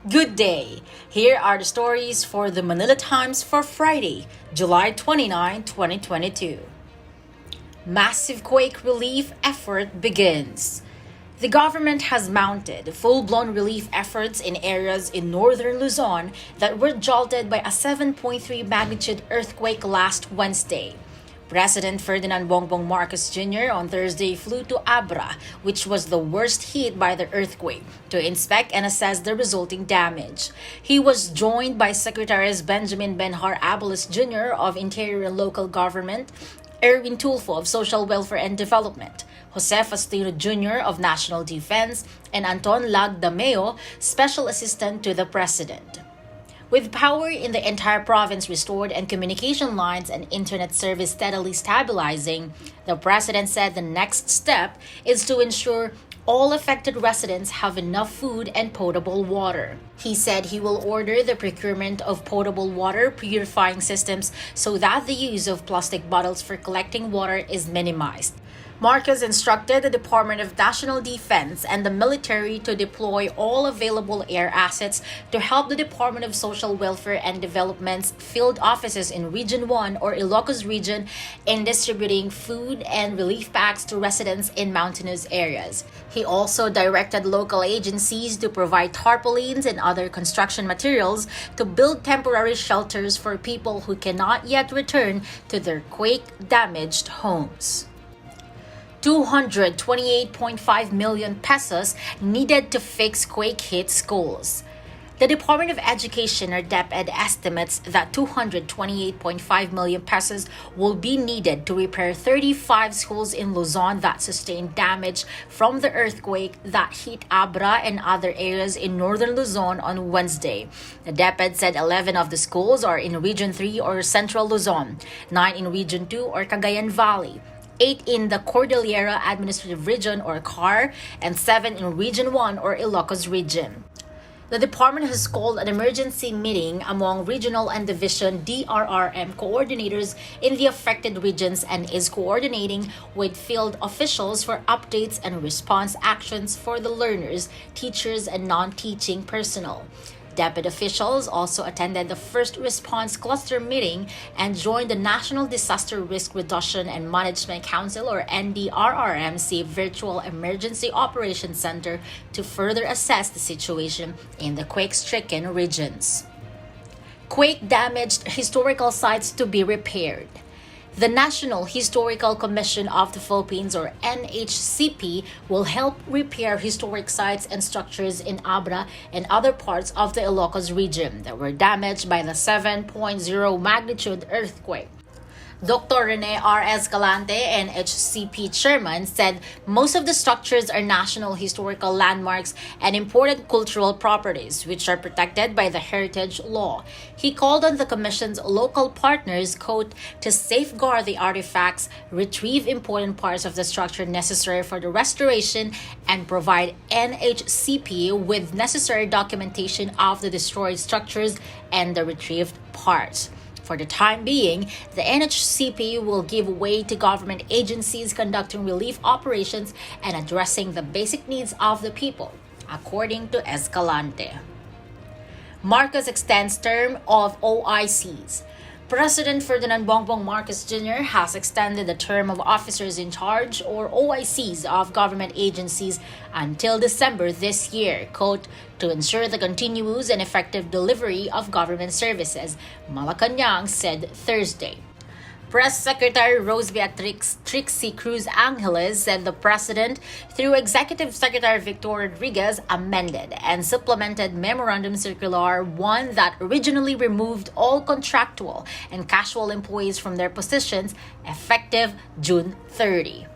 Good day. Here are the stories for the Manila Times for Friday, July 29, 2022. Massive quake relief effort begins. The government has mounted full-blown relief efforts in areas in northern Luzon that were jolted by a 7.3 magnitude earthquake last Wednesday. President Ferdinand Bongbong Marcos Jr. on Thursday flew to Abra, which was the worst hit by the earthquake, to inspect and assess the resulting damage. He was joined by Secretaries Benjamin Benhar Abalos Jr. of Interior and Local Government, Erwin Tulfo of Social Welfare and Development, Jose Faustino Jr. of National Defense, and Anton Lagdameo, Special Assistant to the President. With power in the entire province restored and communication lines and internet service steadily stabilizing, the president said the next step is to ensure all affected residents have enough food and potable water. He said he will order the procurement of potable water purifying systems so that the use of plastic bottles for collecting water is minimized. Marcos instructed the Department of National Defense and the military to deploy all available air assets to help the Department of Social Welfare and Development's field offices in Region 1 or Ilocos Region in distributing food and relief packs to residents in mountainous areas. He also directed local agencies to provide tarpaulins and other construction materials to build temporary shelters for people who cannot yet return to their quake-damaged homes. 228.5 million pesos needed to fix quake-hit schools. The Department of Education or DepEd estimates that 228.5 million pesos will be needed to repair 35 schools in Luzon that sustained damage from the earthquake that hit Abra and other areas in northern Luzon on Wednesday. The DepEd said 11 of the schools are in Region 3 or Central Luzon, 9 in Region 2 or Cagayan Valley, 8 in the Cordillera Administrative Region or CAR, and 7 in Region 1 or Ilocos Region. The department has called an emergency meeting among regional and division DRRM coordinators in the affected regions and is coordinating with field officials for updates and response actions for the learners, teachers, and non-teaching personnel. DepEd officials also attended the First Response Cluster meeting and joined the National Disaster Risk Reduction and Management Council or NDRRMC Virtual Emergency Operations Center to further assess the situation in the quake-stricken regions. Quake-damaged historical sites to be repaired. The National Historical Commission of the Philippines or NHCP will help repair historic sites and structures in Abra and other parts of the Ilocos region that were damaged by the 7.0 magnitude earthquake. Dr. Rene R. Escalante, NHCP chairman, said most of the structures are national historical landmarks and important cultural properties which are protected by the heritage law. He called on the commission's local partners, quote, to safeguard the artifacts, retrieve important parts of the structure necessary for the restoration, and provide NHCP with necessary documentation of the destroyed structures and the retrieved parts. For the time being, the NHCP will give way to government agencies conducting relief operations and addressing the basic needs of the people, according to Escalante. Marcos extends term of OICs. President Ferdinand Bongbong Marcos Jr. has extended the term of officers in charge or OICs of government agencies until December this year, quote, to ensure the continuous and effective delivery of government services, Malacanang said Thursday. Press Secretary Rose Beatrix Trixie Cruz Angeles said the president, through Executive Secretary Victor Rodriguez, amended and supplemented Memorandum Circular 1 that originally removed all contractual and casual employees from their positions effective June 30.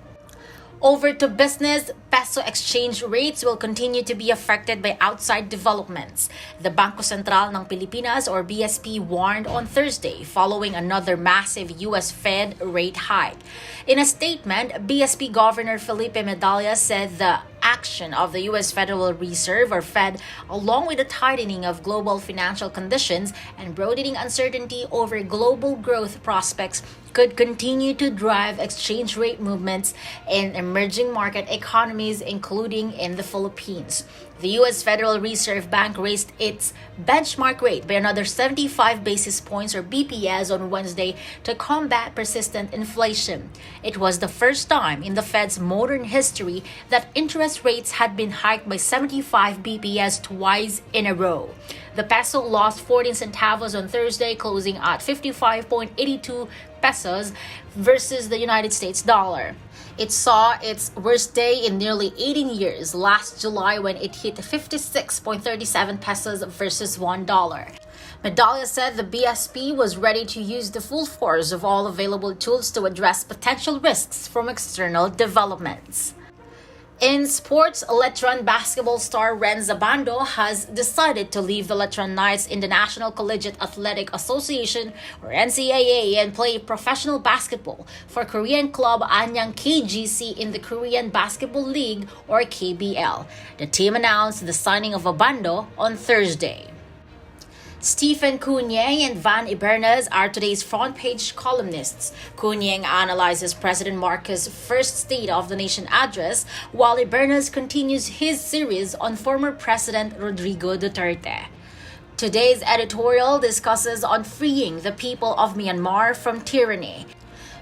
Over to business, peso exchange rates will continue to be affected by outside developments. The Bangko Sentral ng Pilipinas or BSP warned on Thursday following another massive U.S. Fed rate hike. In a statement, BSP Governor Felipe Medalla said the action of the U.S. Federal Reserve or Fed, along with the tightening of global financial conditions and broadening uncertainty over global growth prospects, could continue to drive exchange rate movements in emerging market economies, including in the Philippines. The U.S. Federal Reserve Bank raised its benchmark rate by another 75 basis points or BPS on Wednesday to combat persistent inflation. It was the first time in the Fed's modern history that interest rates had been hiked by 75 BPS twice in a row. The peso lost 14 centavos on Thursday, closing at 55.82 pesos versus the United States dollar. It saw its worst day in nearly 18 years last July when it hit 56.37 pesos versus $1. Medalla said the BSP was ready to use the full force of all available tools to address potential risks from external developments. In sports, Letran basketball star Renz Abando has decided to leave the Letran Knights in the National Collegiate Athletic Association or NCAA and play professional basketball for Korean club Anyang KGC in the Korean Basketball League or KBL. The team announced the signing of Abando on Thursday. Stephen Cunyeng and Van Ibernas are today's front-page columnists. Cunyeng analyzes President Marcos' first State of the Nation address, while Ibernas continues his series on former President Rodrigo Duterte. Today's editorial discusses on freeing the people of Myanmar from tyranny.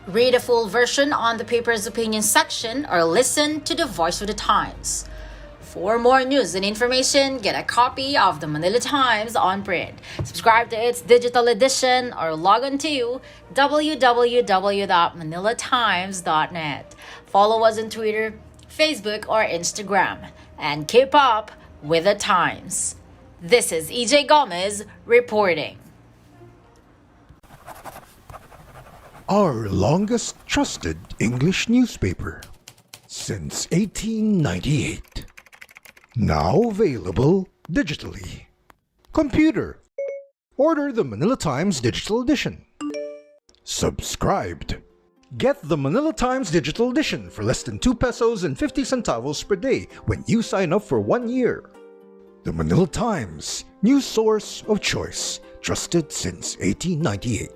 Read a full version on the paper's opinion section or listen to the Voice of the Times. For more news and information, get a copy of the Manila Times on print. Subscribe to its digital edition or log on to www.manilatimes.net. Follow us on Twitter, Facebook, or Instagram. And keep up with the Times. This is EJ Gomez reporting. Our longest trusted English newspaper since 1898. Now available digitally. Computer. Order the Manila Times Digital Edition. Subscribed. Get the Manila Times Digital Edition for less than 2 pesos and 50 centavos per day when you sign up for 1 year. The Manila Times, news source of choice, trusted since 1898.